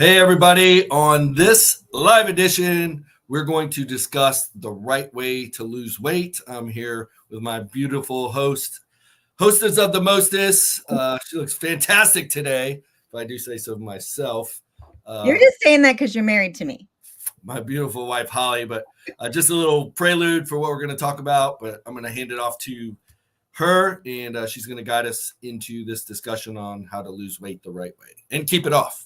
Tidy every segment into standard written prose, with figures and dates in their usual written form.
Hey, everybody. On this live edition, we're going to discuss the right way to lose weight. I'm here with my beautiful hostess of the mostest. She looks fantastic today, if I do say so myself. You're just saying that because you're married to me. My beautiful wife, Holly. But just a little prelude for what we're going to talk about. But I'm going to hand it off to her, and she's going to guide us into this discussion on how to lose weight the right way and keep it off.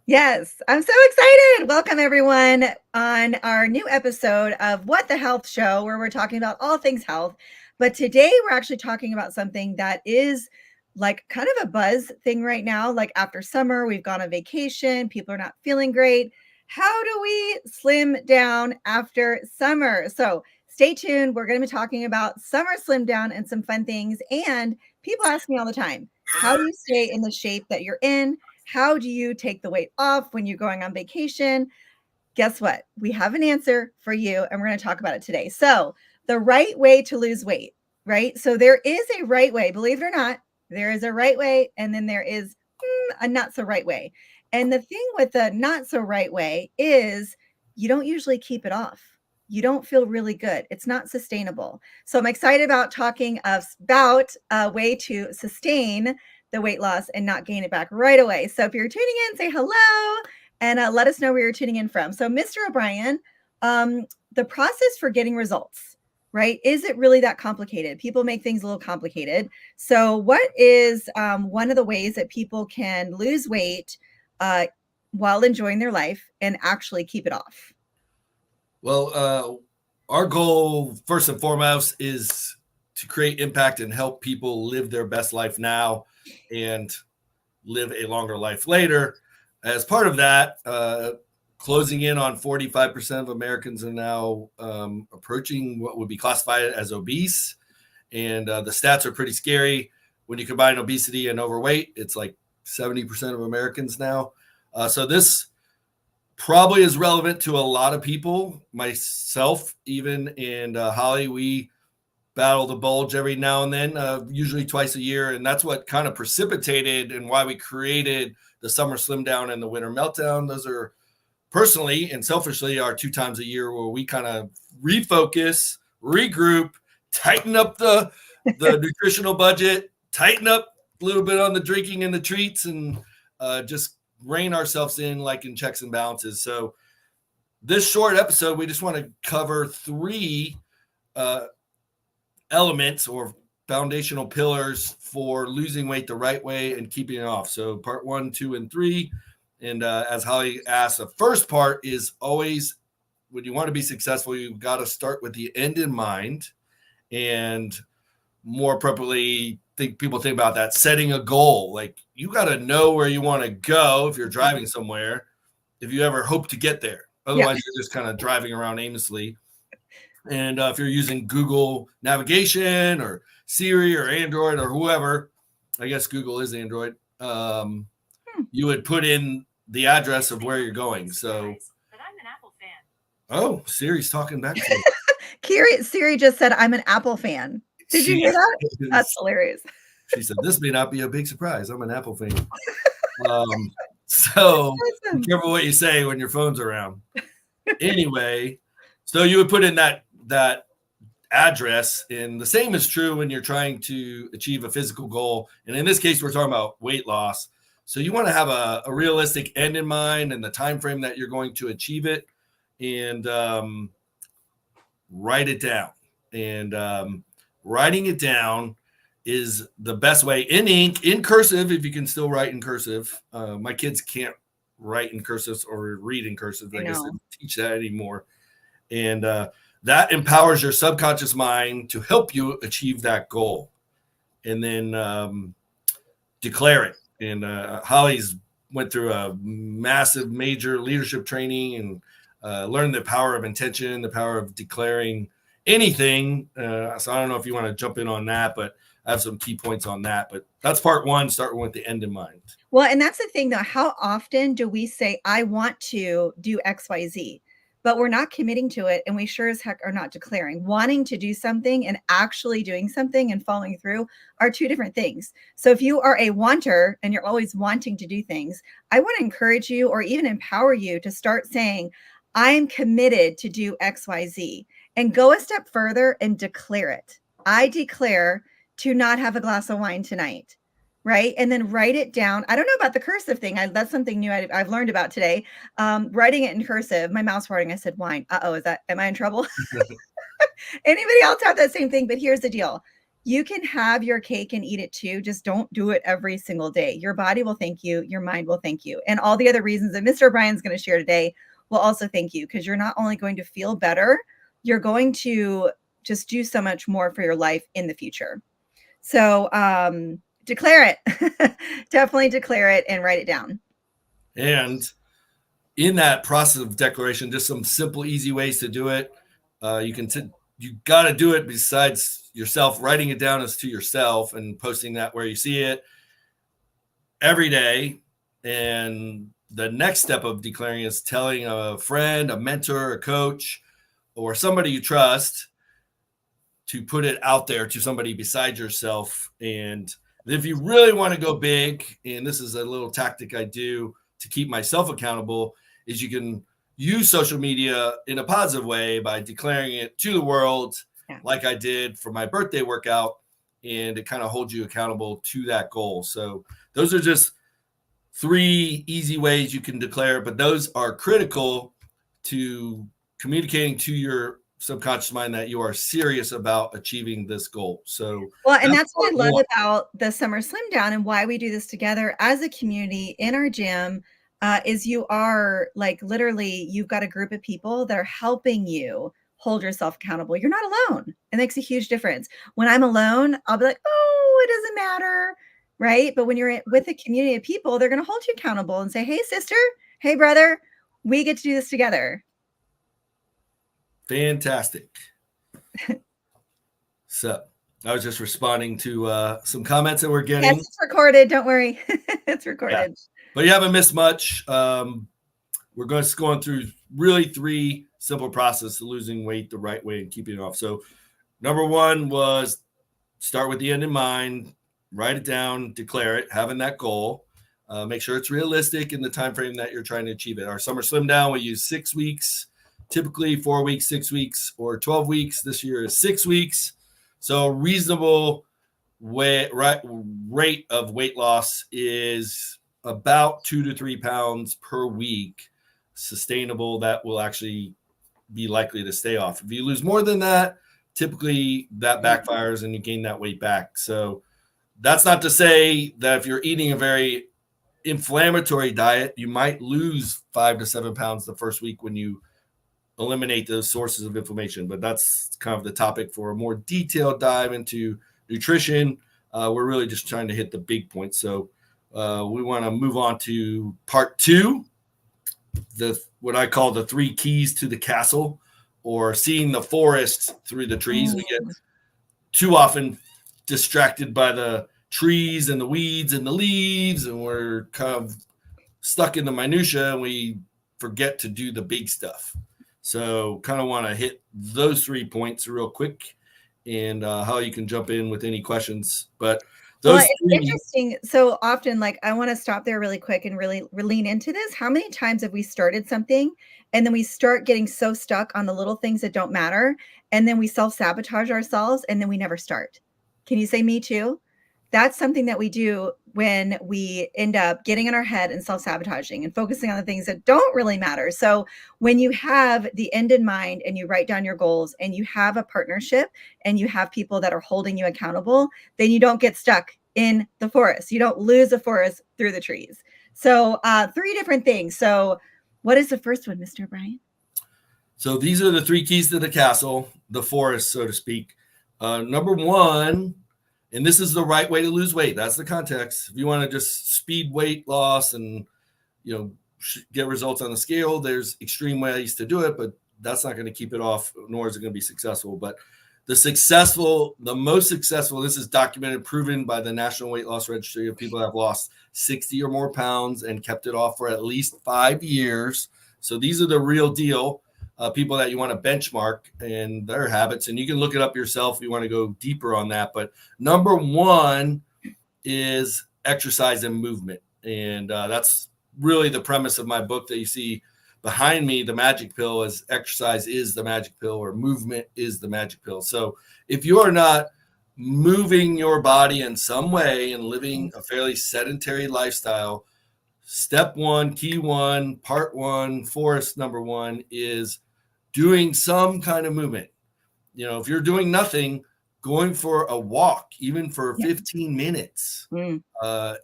Yes, I'm so excited. Welcome, everyone, on our new episode of What the Health Show, where we're talking about all things health. But today we're actually talking about something that is like kind of a buzz thing right now. Like after summer, we've gone on vacation. People are not feeling great. How do we slim down after summer? So stay tuned. We're going to be talking about Summer SLIMdown and some fun things. And people ask me all the time, how do you stay in the shape that you're in? How do you take the weight off when you're going on vacation? Guess what? We have an answer for you, and we're going to talk about it today. So the right way to lose weight, right? So there is a right way, believe it or not, there is a right way, and then there is a not so right way. And the thing with the not so right way is you don't usually keep it off. You don't feel really good. It's not sustainable. So I'm excited about talking about a way to sustain the weight loss and not gain it back right away. So if you're tuning in, say hello and let us know where you're tuning in from. So Mr. O'Brien, the process for getting results, right? Is it really that complicated? People make things a little complicated. So what is one of the ways that people can lose weight while enjoying their life and actually keep it off? Well, our goal, first and foremost, is to create impact and help people live their best life now and live a longer life later. As part of that, closing in on 45% of Americans are now approaching what would be classified as obese. And the stats are pretty scary. When you combine obesity and overweight, it's like 70% of Americans now. So this probably is relevant to a lot of people, myself even, and Holly. We battle the bulge every now and then, usually twice a year. And that's what kind of precipitated and why we created the Summer SLIMdown and the Winter Meltdown. Those are personally and selfishly our 2 times a year where we kind of refocus, regroup, tighten up the nutritional budget, tighten up a little bit on the drinking and the treats, and just rein ourselves in like in checks and balances. So this short episode, we just want to cover 3 elements or foundational pillars for losing weight the right way and keeping it off. So part 1, 2, and 3. And as Holly asked, the first part is always when you want to be successful, you've got to start with the end in mind. And more appropriately, people think about that, setting a goal. Like you got to know where you want to go if you're driving somewhere, if you ever hope to get there. Otherwise, You're just kind of driving around aimlessly. And if you're using Google navigation or Siri or Android or whoever, I guess Google is Android, you would put in the address of where you're going. So, but I'm an Apple fan. Oh, Siri's talking back to me. Siri just said, I'm an Apple fan. Did you hear that? That's hilarious. She said, this may not be a big surprise. I'm an Apple fan. So be careful what you say when your phone's around. Anyway, so you would put in that address, and the same is true when you're trying to achieve a physical goal. And in this case, we're talking about weight loss. So you want to have a realistic end in mind and the time frame that you're going to achieve it, and write it down. And writing it down is the best way in ink, in cursive, if you can still write in cursive. My kids can't write in cursive or read in cursive. I guess they don't teach that anymore. And that empowers your subconscious mind to help you achieve that goal. And then declare it. And Holly's went through a massive, major leadership training and learned the power of intention, the power of declaring anything. So I don't know if you want to jump in on that, but I have some key points on that. But that's part 1, starting with the end in mind. Well, and that's the thing, though. How often do we say, I want to do X, Y, Z? but we're not committing to it. And we sure as heck are not declaring. Wanting to do something and actually doing something and following through are two different things. So if you are a wanter and you're always wanting to do things, I want to encourage you or even empower you to start saying, I am committed to do XYZ, and go a step further and declare it. I declare to not have a glass of wine tonight. Right. And then write it down. I don't know about the cursive thing. That's something new I've learned about today. Writing it in cursive. My mouth's watering. I said wine. Am I in trouble? Anybody else have that same thing? But here's the deal. You can have your cake and eat it too. Just don't do it every single day. Your body will thank you. Your mind will thank you. And all the other reasons that Mr. Brian's going to share today will also thank you, because you're not only going to feel better, you're going to just do so much more for your life in the future. So, declare it. Definitely declare it and write it down. And in that process of declaration, just some simple, easy ways to do it. You got to do it besides yourself. Writing it down as to yourself and posting that where you see it every day. And the next step of declaring is telling a friend, a mentor, a coach, or somebody you trust to put it out there to somebody besides yourself. And if you really want to go big, and this is a little tactic I do to keep myself accountable, is you can use social media in a positive way by declaring it to the world, like I did for my birthday workout, and it kind of holds you accountable to that goal. So those are just 3 easy ways you can declare, but those are critical to communicating to your subconscious mind that you are serious about achieving this goal. So, well, and that's what I love about the Summer SLIMdown and why we do this together as a community in our gym, is you are like, literally, you've got a group of people that are helping you hold yourself accountable. You're not alone. It makes a huge difference. When I'm alone, I'll be like, oh, it doesn't matter. Right. But when you're with a community of people, they're going to hold you accountable and say, hey, sister, hey, brother, we get to do this together. Fantastic. So I was just responding to some comments that we're getting. Yes, it's recorded. Don't worry. It's recorded. Yeah. But you haven't missed much. We're going through really 3 simple processes to losing weight the right way and keeping it off. So number 1 was start with the end in mind, write it down, declare it, having that goal. Make sure it's realistic in the time frame that you're trying to achieve it. Our Summer SLIMdown, we use 6 weeks. Typically 4 weeks, 6 weeks, or 12 weeks. This year is 6 weeks. So a reasonable rate of weight loss is about 2 to 3 pounds per week, sustainable, that will actually be likely to stay off. If you lose more than that, typically that backfires and you gain that weight back. So that's not to say that if you're eating a very inflammatory diet, you might lose 5 to 7 pounds the first week when you eliminate those sources of inflammation. But that's kind of the topic for a more detailed dive into nutrition. We're really just trying to hit the big points. So we want to move on to part 2, what I call the 3 keys to the castle, or seeing the forest through the trees. We get too often distracted by the trees and the weeds and the leaves, and we're kind of stuck in the minutia, and we forget to do the big stuff. So kind of want to hit those 3 points real quick, and how you can jump in with any questions. But those it's interesting. So often, like, I want to stop there really quick and really lean into this. How many times have we started something and then we start getting so stuck on the little things that don't matter, and then we self-sabotage ourselves, and then we never start? Can you say me too? That's something that we do when we end up getting in our head and self-sabotaging and focusing on the things that don't really matter. So when you have the end in mind and you write down your goals and you have a partnership and you have people that are holding you accountable, then you don't get stuck in the forest. You don't lose the forest through the trees. So 3 different things. So what is the first one, Mr. Brian? So these are the 3 keys to the castle, the forest, so to speak. Number 1, and this is the right way to lose weight. That's the context. If you want to just speed weight loss and, get results on the scale, there's extreme ways to do it, but that's not going to keep it off, nor is it going to be successful. But the most successful, this is documented, proven by the National Weight Loss Registry, of people that have lost 60 or more pounds and kept it off for at least 5 years. So these are the real deal. people that you want to benchmark and their habits. And you can look it up yourself if you want to go deeper on that. But number one is exercise and movement. And that's really the premise of my book that you see behind me. The magic pill is exercise is the magic pill, or movement is the magic pill. So if you are not moving your body in some way and living a fairly sedentary lifestyle, step one, key one, part one, forest number one is doing some kind of movement. If you're doing nothing, going for a walk, even for 15 minutes,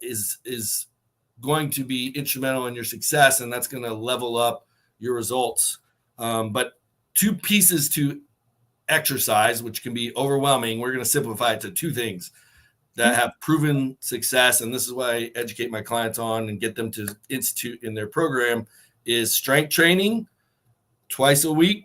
is going to be instrumental in your success, and that's going to level up your results. But two pieces to exercise, which can be overwhelming, we're going to simplify it to two things that have proven success, and this is what I educate my clients on and get them to institute in their program, is strength training twice a week,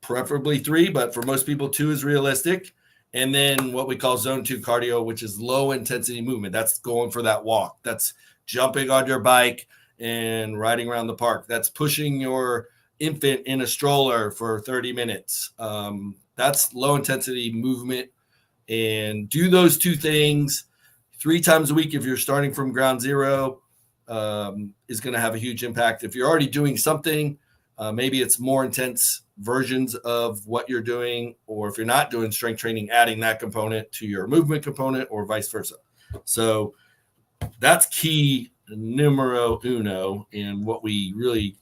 preferably 3, but for most people 2 is realistic. And then what we call zone 2 cardio, which is low intensity movement. That's going for that walk. That's jumping on your bike and riding around the park. That's pushing your infant in a stroller for 30 minutes. That's low intensity movement. And do those 2 things 3 times a week if you're starting from ground zero, is going to have a huge impact. If you're already doing something, maybe it's more intense versions of what you're doing, or if you're not doing strength training, adding that component to your movement component, or vice versa. So that's key numero uno in what we really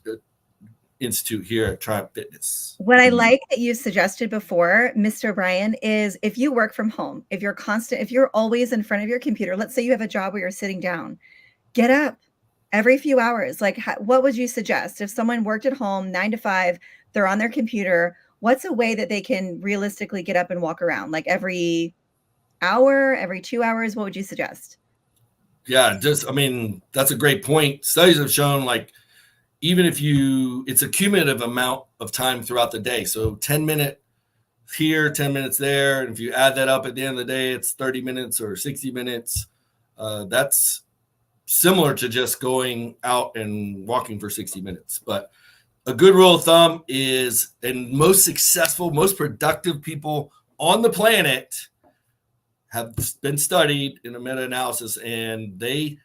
institute here at Triumph Fitness. What I like that you suggested before, Mr. Brian, is if you work from home, if you're always in front of your computer, let's say you have a job where you're sitting down, get up every few hours. Like, what would you suggest if someone worked at home 9 to 5, they're on their computer? What's a way that they can realistically get up and walk around? Like every hour, every 2 hours? What would you suggest? Yeah, that's a great point. Studies have shown, like, even if it's a cumulative amount of time throughout the day. So 10 minutes here, 10 minutes there. And if you add that up at the end of the day, it's 30 minutes or 60 minutes. That's similar to just going out and walking for 60 minutes. But a good rule of thumb is, and most successful, most productive people on the planet have been studied in a meta-analysis, and they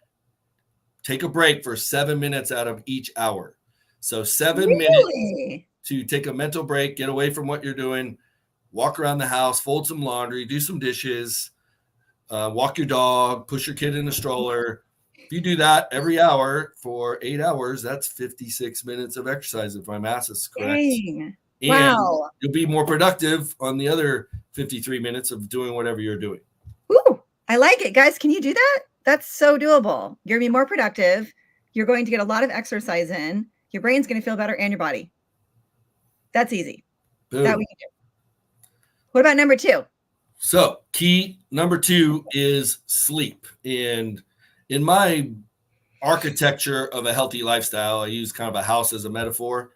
take a break for 7 minutes out of each hour. So 7 minutes to take a mental break, get away from what you're doing, walk around the house, fold some laundry, do some dishes, walk your dog, push your kid in a stroller. If you do that every hour for 8 hours, that's 56 minutes of exercise, if my math is correct. Dang. And wow. You'll be more productive on the other 53 minutes of doing whatever you're doing. Ooh, I like it. Guys, can you do that? That's so doable. You're going to be more productive. You're going to get a lot of exercise in. Your brain's going to feel better, and your body. That's easy. Boom. That we can do. What about number 2? So key number 2 is sleep. And in my architecture of a healthy lifestyle, I use kind of a house as a metaphor.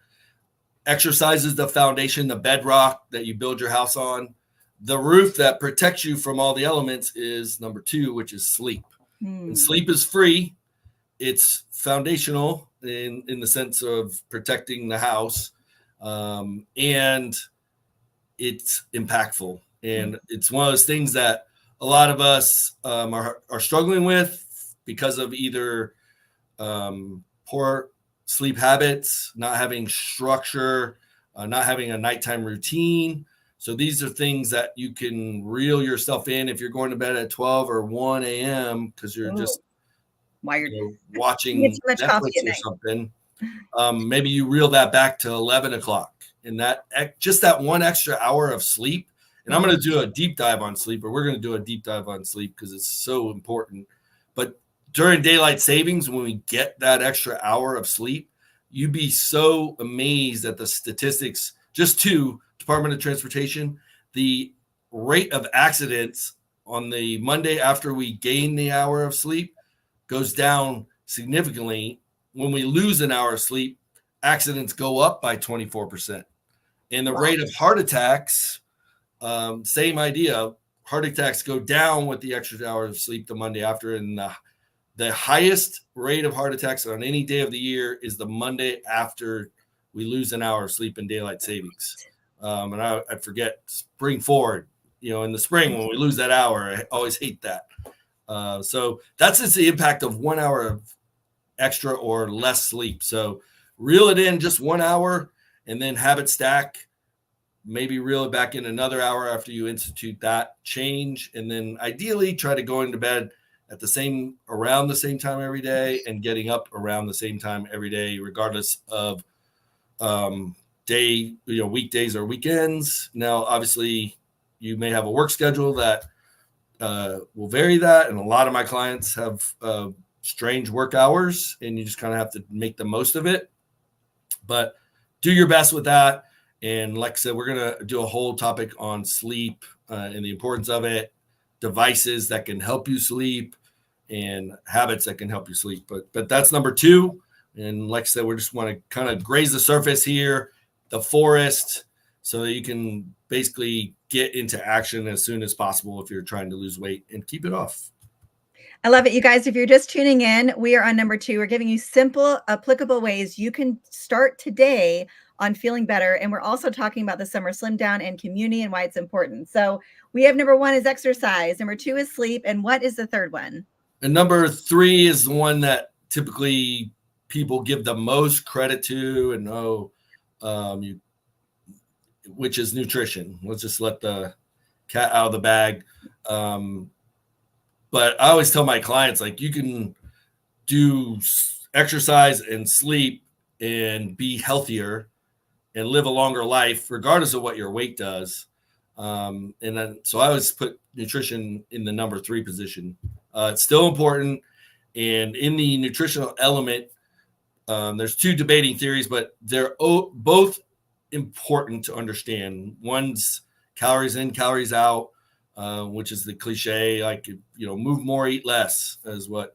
Exercise is the foundation, the bedrock that you build your house on. The roof that protects you from all the elements is number 2, which is sleep. And sleep is free. It's foundational in the sense of protecting the house. And it's impactful. And it's one of those things that a lot of us are struggling with because of either poor sleep habits, not having structure, not having a nighttime routine. So these are things that you can reel yourself in if you're going to bed at 12 or 1 a.m. because you're just watching Netflix or something. Maybe you reel that back to 11 o'clock. And that one extra hour of sleep. And I'm going to do a deep dive on sleep, or we're going to do a deep dive on sleep because it's so important. But during daylight savings, when we get that extra hour of sleep, you'd be so amazed at the statistics. Just to Department of Transportation, the rate of accidents on the Monday after we gain the hour of sleep goes down significantly. When we lose an hour of sleep, accidents go up by 24%. And the rate of heart attacks, same idea. Heart attacks go down with the extra hours of sleep the Monday after. And the highest rate of heart attacks on any day of the year is the Monday after we lose an hour of sleep in daylight savings. And I forget, spring forward, in the spring when we lose that hour, I always hate that. So that's just the impact of 1 hour of extra or less sleep. So reel it in just 1 hour and then habit stack. Maybe reel it back in another hour after you institute that change. And then ideally try to go into bed at around the same time every day and getting up around the same time every day, regardless of weekdays or weekends. Now, obviously, you may have a work schedule that will vary that. And a lot of my clients have strange work hours, and you just kind of have to make the most of it. But do your best with that. And like I said, we're going to do a whole topic on sleep and the importance of it, devices that can help you sleep, and habits that can help you sleep. But that's number 2. And like I said, we just want to kind of graze the surface here, the forest, so that you can basically get into action as soon as possible if you're trying to lose weight and keep it off. I love it. You guys, if you're just tuning in, we are on number 2. We're giving you simple, applicable ways you can start today on feeling better. And we're also talking about the Summer SLIMdown and community and why it's important. So we have number 1 is exercise. Number 2 is sleep. And what is the third one? And number 3 is the one that typically people give the most credit to and which is nutrition. Let's just let the cat out of the bag. But I always tell my clients, like, you can do exercise and sleep and be healthier and live a longer life, regardless of what your weight does. So I always put nutrition in the number 3 position. It's still important. And in the nutritional element, there's 2 debating theories, but they're both important to understand. One's calories in, calories out, which is the cliche, like, move more, eat less, is what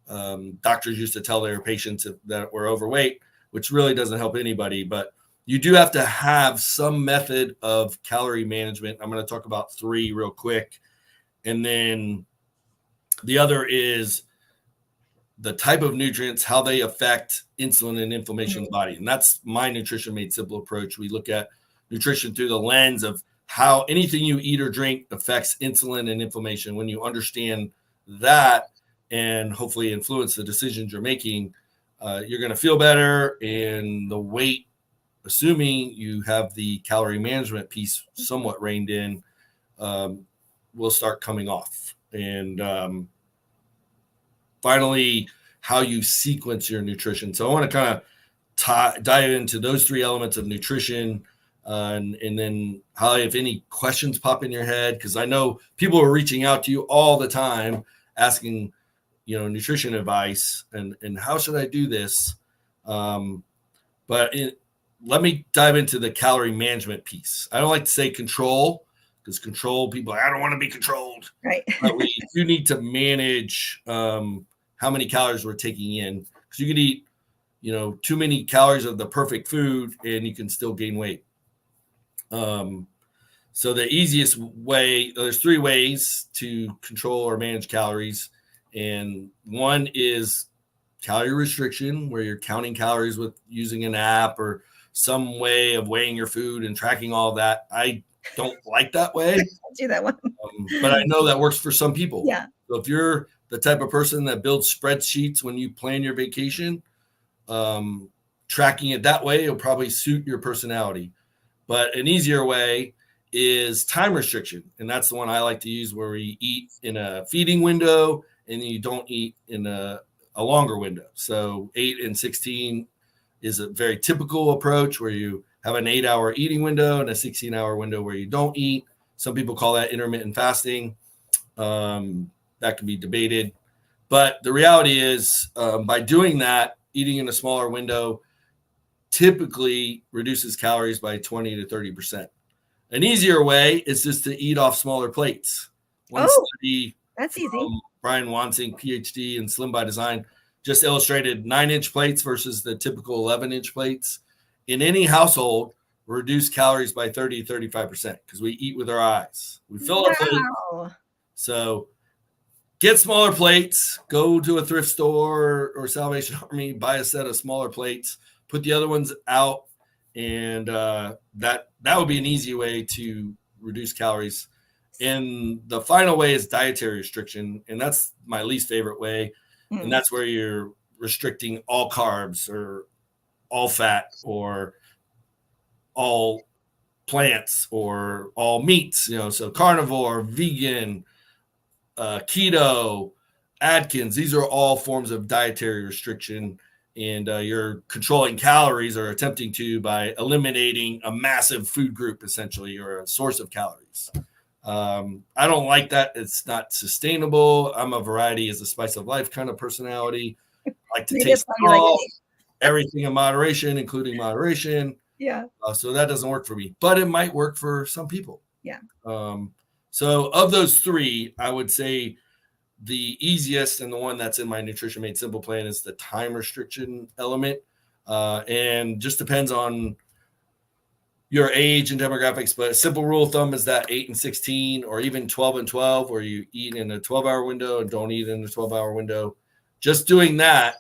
doctors used to tell their patients that were overweight, which really doesn't help anybody. But you do have to have some method of calorie management. I'm going to talk about 3 real quick. And then the other is the type of nutrients, how they affect insulin and inflammation in the body. And that's my Nutrition Made Simple approach. We look at nutrition through the lens of how anything you eat or drink affects insulin and inflammation. When you understand that and hopefully influence the decisions you're making, you're going to feel better, and the weight, assuming you have the calorie management piece somewhat reined in, will start coming off. And finally, how you sequence your nutrition. So I want to kind of dive into those 3 elements of nutrition, and then Holly, if any questions pop in your head, because I know people are reaching out to you all the time asking, nutrition advice and how should I do this? Let me dive into the calorie management piece. I don't like to say control, because control, people are, I don't want to be controlled. Right. But we do need to manage how many calories we're taking in, because you can eat, too many calories of the perfect food and you can still gain weight. So the easiest way, there's 3 ways to control or manage calories. And one is calorie restriction, where you're counting calories with using an app or some way of weighing your food and tracking all of that. I don't like that way. I'll do that one. But I know that works for some people. Yeah. So if you're the type of person that builds spreadsheets when you plan your vacation, tracking it that way will probably suit your personality. But an easier way is time restriction. And that's the one I like to use, where we eat in a feeding window and you don't eat in a longer window. So 8 and 16 is a very typical approach, where you have an 8-hour eating window and a 16-hour window where you don't eat. Some people call that intermittent fasting. That can be debated. But the reality is, by doing that, eating in a smaller window typically reduces calories by 20 to 30%. An easier way is just to eat off smaller plates. One study, that's easy. Brian Wansing, PhD in Slim by Design, just illustrated 9-inch plates versus the typical 11-inch plates. In any household, reduce calories by 30 to 35%, because we eat with our eyes. We fill our plate. So get smaller plates, go to a thrift store or Salvation Army, buy a set of smaller plates, put the other ones out and that would be an easy way to reduce calories. And the final way is dietary restriction, and that's my least favorite way. And that's where you're restricting all carbs or all fat or all plants or all meats, so carnivore, vegan, keto, Atkins. These are all forms of dietary restriction, and you're controlling calories or attempting to by eliminating a massive food group, essentially, or a source of calories. I don't like that. It's not sustainable. I'm a variety is the spice of life kind of personality. I like to taste all, everything in moderation, including moderation. Yeah. So that doesn't work for me, but it might work for some people. Yeah. So of those three, I would say the easiest and the one that's in my Nutrition Made Simple plan is the time restriction element. And just depends on your age and demographics, but a simple rule of thumb is that 8 and 16 or even 12 and 12, where you eat in a 12-hour window and don't eat in a 12-hour window. Just doing that,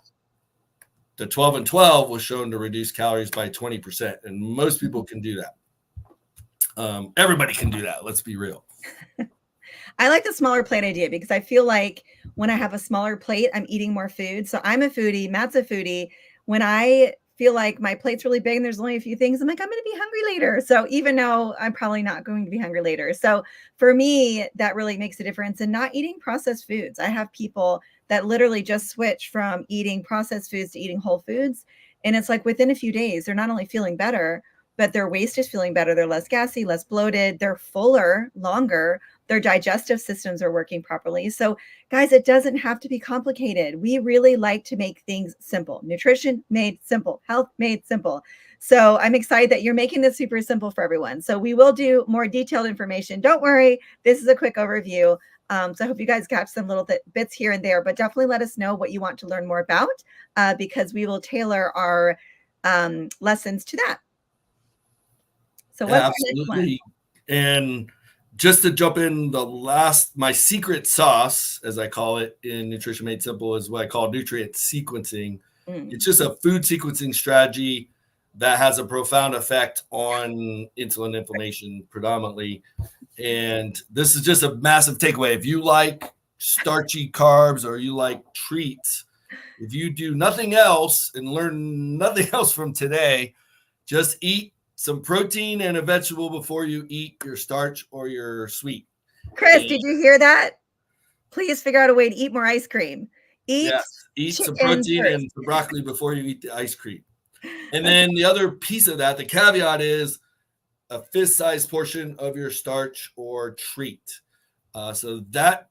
the 12 and 12 was shown to reduce calories by 20%, and most people can do that. Everybody can do that. Let's be real. I like the smaller plate idea because I feel like when I have a smaller plate, I'm eating more food. So I'm a foodie, Matt's a foodie. When I feel like my plate's really big and there's only a few things, I'm like, I'm going to be hungry later. So even though I'm probably not going to be hungry later. So for me, that really makes a difference. And not eating processed foods. I have people that literally just switch from eating processed foods to eating whole foods. And it's like within a few days, they're not only feeling better, but their waist is feeling better. They're less gassy, less bloated. They're fuller, longer. Their digestive systems are working properly. So guys, it doesn't have to be complicated. We really like to make things simple. Nutrition made simple, health made simple. So I'm excited that you're making this super simple for everyone. So we will do more detailed information. Don't worry. This is a quick overview. So I hope you guys catch some little bits here and there, but definitely let us know what you want to learn more about because we will tailor our lessons to that. So what's the next one? And just to jump in, my secret sauce, as I call it in Nutrition Made Simple, is what I call nutrient sequencing. It's just a food sequencing strategy that has a profound effect on insulin inflammation predominantly. And this is just a massive takeaway. If you like starchy carbs or you like treats, if you do nothing else and learn nothing else from today, just eat some protein and a vegetable before you eat your starch or your sweet. Chris, did you hear that? Please figure out a way to eat more ice cream. Eat some protein and some broccoli before you eat the ice cream. And then the other piece of that, the caveat is a fist-sized portion of your starch or treat. So that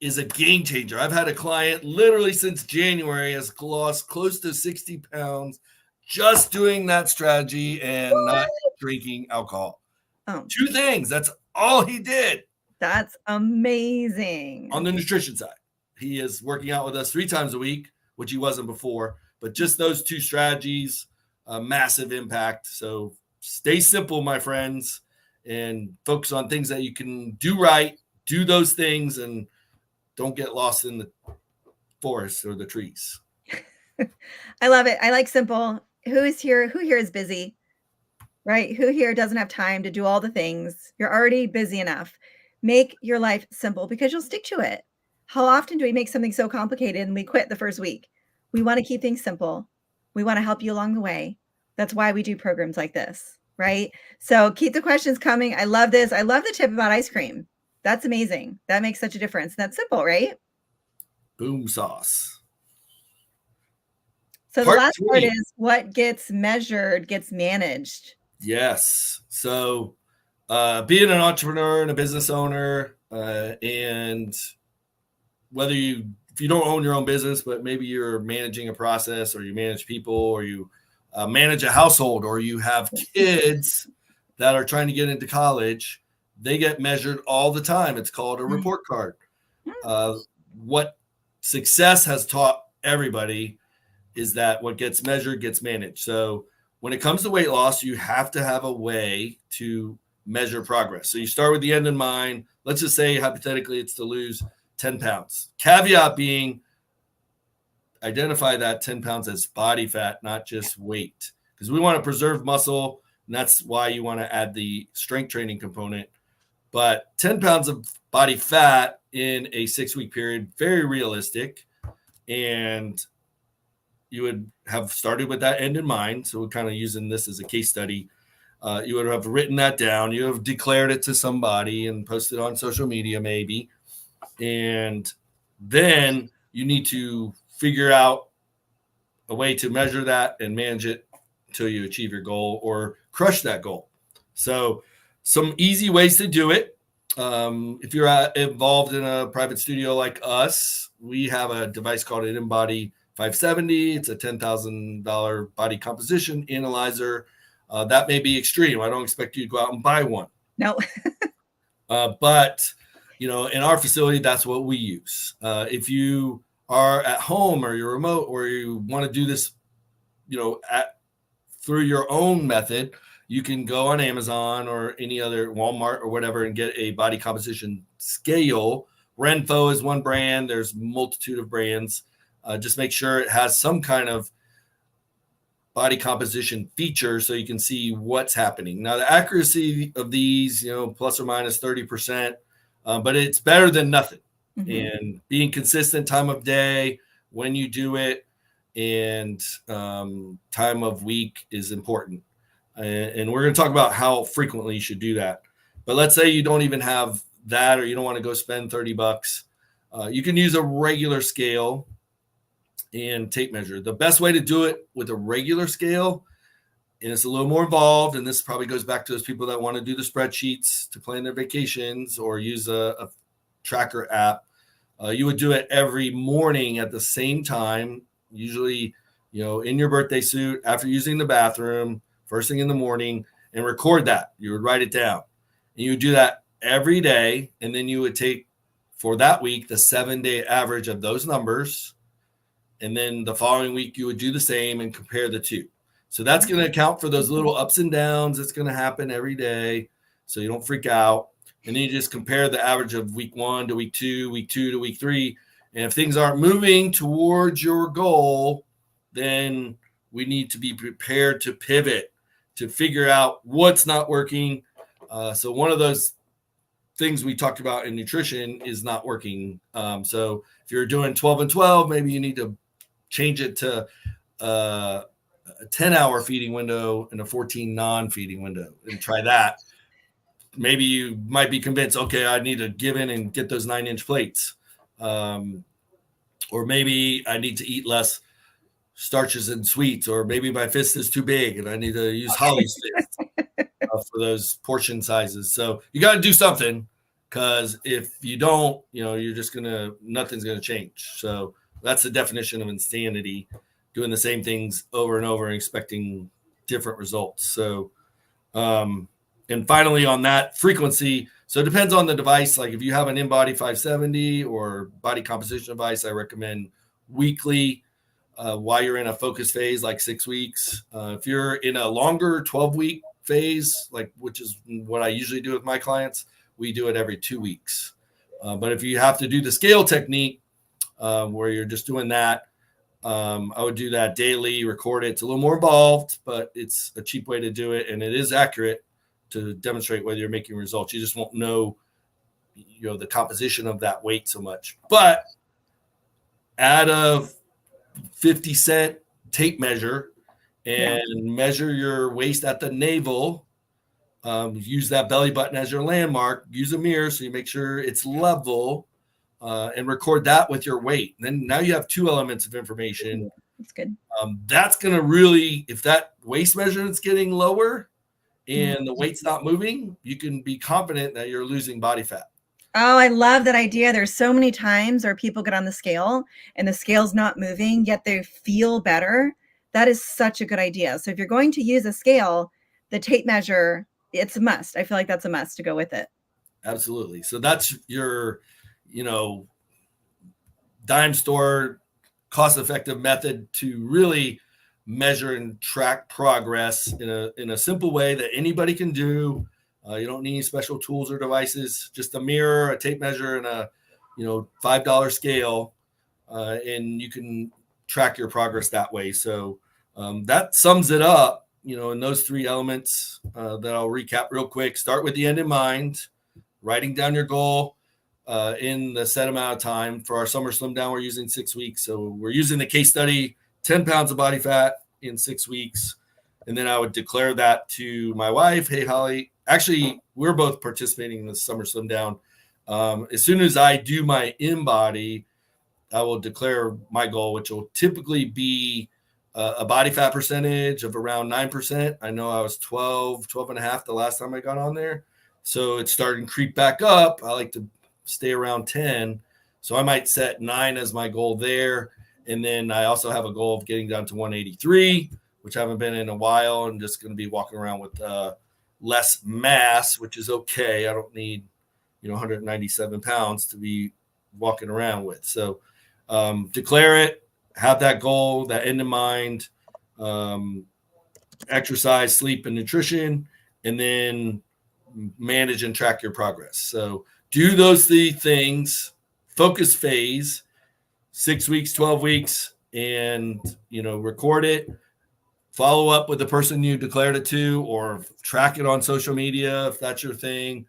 is a game changer. I've had a client literally since January has lost close to 60 pounds just doing that strategy and not drinking alcohol. 2 things. That's all he did. That's amazing. On the nutrition side, he is working out with us 3 times a week, which he wasn't before. But just those 2 strategies, a massive impact. So stay simple, my friends, and focus on things that you can do right. Do those things and don't get lost in the forest or the trees. I love it. I like simple. Who here is busy, right? Who here doesn't have time to do all the things? You're already busy enough. Make your life simple because you'll stick to it. How often do we make something so complicated and we quit the first week? We want to keep things simple. We want to help you along the way. That's why we do programs like this, right? So keep the questions coming. I love this. I love the tip about ice cream. That's amazing. That makes such a difference. That's simple, right? Boom sauce. So the last part is what gets measured gets managed. Yes. So being an entrepreneur and a business owner, and if you don't own your own business, but maybe you're managing a process or you manage people or you manage a household or you have kids that are trying to get into college, they get measured all the time. It's called a report card. What success has taught everybody is that what gets measured gets managed. So when it comes to weight loss, you have to have a way to measure progress. So you start with the end in mind. Let's just say hypothetically it's to lose 10 pounds. Caveat being identify that 10 pounds as body fat, not just weight. because we want to preserve muscle, and that's why you want to add the strength training component. But 10 pounds of body fat in a 6-week period, very realistic. And you would have started with that end in mind. So we're kind of using this as a case study. You would have written that down. You have declared it to somebody and posted on social media maybe. And then you need to figure out a way to measure that and manage it until you achieve your goal or crush that goal. So some easy ways to do it. If you're involved in a private studio like us, we have a device called an InBody 570. It's a $10,000 body composition analyzer. That may be extreme. I don't expect you to go out and buy one. No. But, in our facility, that's what we use. If you are at home or you're remote or you want to do this, through your own method, you can go on Amazon or any other Walmart or whatever and get a body composition scale. Renfo is one brand. There's a multitude of brands. Just make sure it has some kind of body composition feature so you can see what's happening. Now, the accuracy of these, plus or minus 30%, but it's better than nothing. Mm-hmm. And being consistent, time of day, when you do it, and time of week is important. And we're going to talk about how frequently you should do that. But let's say you don't even have that, or you don't want to go spend $30. You can use a regular scale and tape measure. The best way to do it with a regular scale, and it's a little more involved, and this probably goes back to those people that want to do the spreadsheets to plan their vacations or use a tracker app. You would do it every morning at the same time, usually, in your birthday suit, after using the bathroom, first thing in the morning, and record that. You would write it down. And you would do that every day, and then you would take, for that week, the 7-day average of those numbers, and then the following week you would do the same and compare the two. So that's going to account for those little ups and downs that's going to happen every day, so you don't freak out. And then you just compare the average of week 1 to week 2, week 2 to week 3. And if things aren't moving towards your goal, then we need to be prepared to pivot, to figure out what's not working. So one of those things we talked about in nutrition is not working. So if you're doing 12 and 12, maybe you need to change it to a 10-hour feeding window and a 14 non-feeding window and try that. Maybe you might be convinced, okay, I need to give in and get those 9-inch plates. Or maybe I need to eat less starches and sweets, or maybe my fist is too big and I need to use Holly's fist for those portion sizes. So you got to do something, because if you don't, you're just nothing's going to change. So that's the definition of insanity, doing the same things over and over and expecting different results. So, and finally on that frequency, so it depends on the device. Like if you have an InBody 570 or body composition device, I recommend weekly while you're in a focus phase, like 6 weeks. If you're in a longer 12-week phase, which is what I usually do with my clients, we do it every 2 weeks. But if you have to do the scale technique where you're just doing that, I would do that daily, record it. It's a little more involved, but it's a cheap way to do it. And it is accurate to demonstrate whether you're making results. You just won't know, the composition of that weight so much. But add a 50-cent tape measure and measure your waist at the navel. Use that belly button as your landmark. Use a mirror so you make sure it's level, and record that with your weight. And then now you have 2 elements of information. That's good. That's going to really, if that waist measurement's getting lower and the weight's not moving, you can be confident that you're losing body fat. Oh, I love that idea. There's so many times where people get on the scale and the scale's not moving, yet they feel better. That is such a good idea. So if you're going to use a scale, the tape measure, it's a must. I feel like that's a must to go with it. Absolutely. So that's your, dime store cost-effective method to really measure and track progress in a simple way that anybody can do. You don't need any special tools or devices, just a mirror, a tape measure, and a $5 scale, and you can track your progress that way. So that sums it up. in those three elements that I'll recap real quick. Start with the end in mind, writing down your goal in the set amount of time. For our Summer SLIMdown, we're using 6 weeks. So we're using the case study, 10 pounds of body fat in 6 weeks. And then I would declare that to my wife. Hey, Holly, actually, we're both participating in the Summer SLIMdown. As soon as I do my in-body, I will declare my goal, which will typically be a body fat percentage of around 9%. I know I was 12 and a half the last time I got on there. So it's starting to creep back up. I like to stay around 10. So I might set 9 as my goal there. And then I also have a goal of getting down to 183, which I haven't been in a while. I'm just going to be walking around with less mass, which is okay. I don't need, 197 pounds to be walking around with. So declare it, have that goal, that end in mind, exercise, sleep, and nutrition, and then manage and track your progress. So do those 3 things, focus phase, 6 weeks, 12 weeks, and, record it, follow up with the person you declared it to, or track it on social media if that's your thing.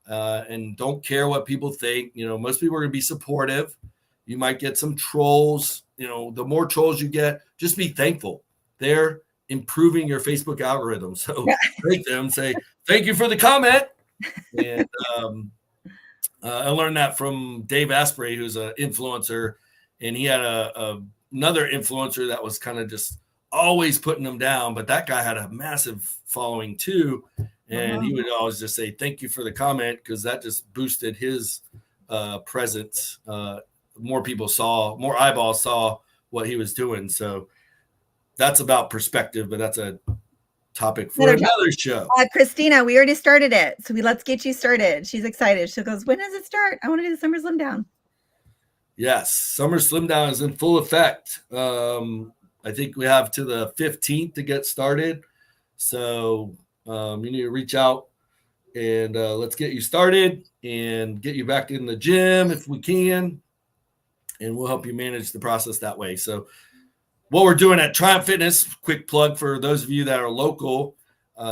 And don't care what people think. Most people are going to be supportive. You might get some trolls. The more trolls you get, just be thankful. They're improving your Facebook algorithm. So thank them, say, thank you for the comment. And I learned that from Dave Asprey, who's an influencer. And he had another influencer that was kind of just always putting them down. But that guy had a massive following too. And he would always just say, thank you for the comment, because that just boosted his presence. More people saw, more eyeballs saw what he was doing. So that's about perspective, but that's a topic for another show. Christina, we already started it. So let's get you started. She's excited. She goes, when does it start? I want to do the Summer SLIMdown. Yes, Summer SLIMdown is in full effect. I think we have to the 15th to get started. So you need to reach out and let's get you started and get you back in the gym if we can. And we'll help you manage the process that way. So what we're doing at Triumph Fitness, quick plug for those of you that are local,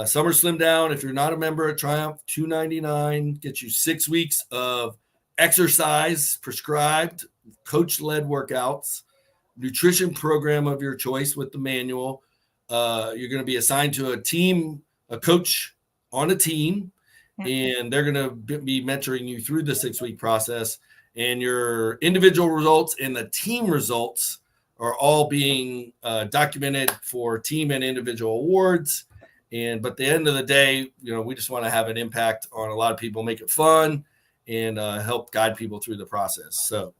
Summer SLIMdown, if you're not a member at Triumph, $299, gets you 6 weeks of exercise, prescribed, coach-led workouts, nutrition program of your choice with the manual. You're going to be assigned to a coach on a team, and they're going to be mentoring you through the 6-week process. And your individual results and the team results are all being documented for team and individual awards. But at the end of the day, we just want to have an impact on a lot of people, make it fun, and help guide people through the process. So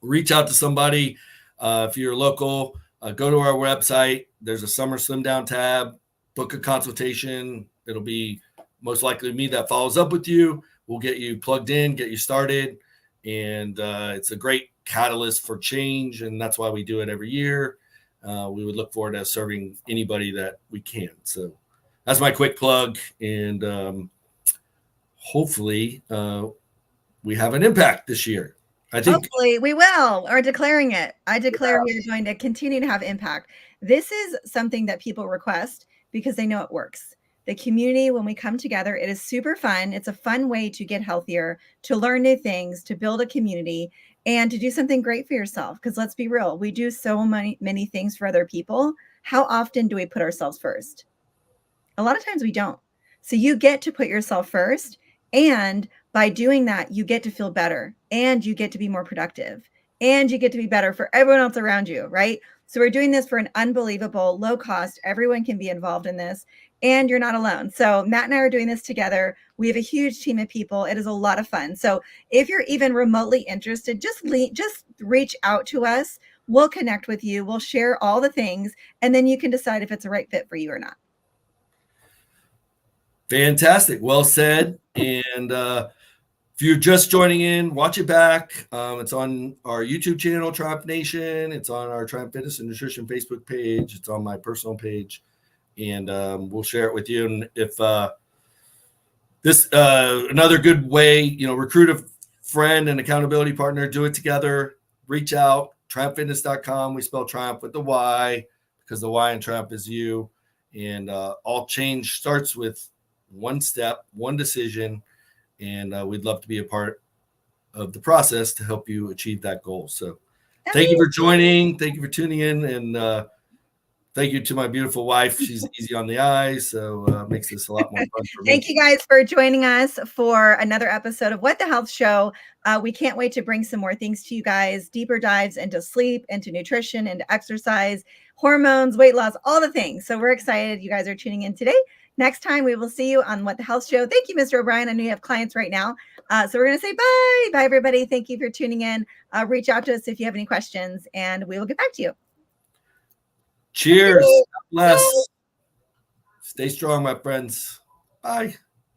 reach out to somebody. If you're local, go to our website. There's a Summer SLIMdown tab, book a consultation. It'll be most likely me that follows up with you. We'll get you plugged in, get you started. And it's a great catalyst for change. And that's why we do it every year. We would look forward to serving anybody that we can. So that's my quick plug. And hopefully we have an impact this year. I think hopefully we will, or declaring it. I declare we are going to continue to have impact. This is something that people request because they know it works. The community, when we come together, it is super fun. It's a fun way to get healthier, to learn new things, to build a community, and to do something great for yourself. Because let's be real, we do so many things for other people. How often do we put ourselves first? A lot of times we don't. So you get to put yourself first. And by doing that, you get to feel better, and you get to be more productive, and you get to be better for everyone else around you, right? So we're doing this for an unbelievable low cost. Everyone can be involved in this, and you're not alone. So Matt and I are doing this together. We have a huge team of people. It is a lot of fun. So if you're even remotely interested, just reach out to us. We'll connect with you. We'll share all the things, and then you can decide if it's a right fit for you or not. Fantastic. Well said. And if you're just joining in, watch it back. It's on our YouTube channel, Triumph Nation. It's on our Triumph Fitness and Nutrition Facebook page. It's on my personal page. And we'll share it with you. And if this another good way, recruit a friend and accountability partner, do it together, reach out, triumphfitness.com. We spell Triumph with the Y because the Y in Triumph is you. And all change starts with one step, one decision. And we'd love to be a part of the process to help you achieve that goal. So thank you for joining. Thank you for tuning in. And thank you to my beautiful wife. She's easy on the eyes, so makes this a lot more fun for me. Thank you guys for joining us for another episode of What the Health Show. We can't wait to bring some more things to you guys, deeper dives into sleep, into nutrition, into exercise, hormones, weight loss, all the things. So we're excited you guys are tuning in today. Next time we will see you on What the Health Show. Thank you, Mr. O'Brien. I know you have clients right now. So we're going to say bye. Bye, everybody. Thank you for tuning in. Reach out to us if you have any questions, and we will get back to you. Cheers. God bless. Stay strong, my friends. Bye.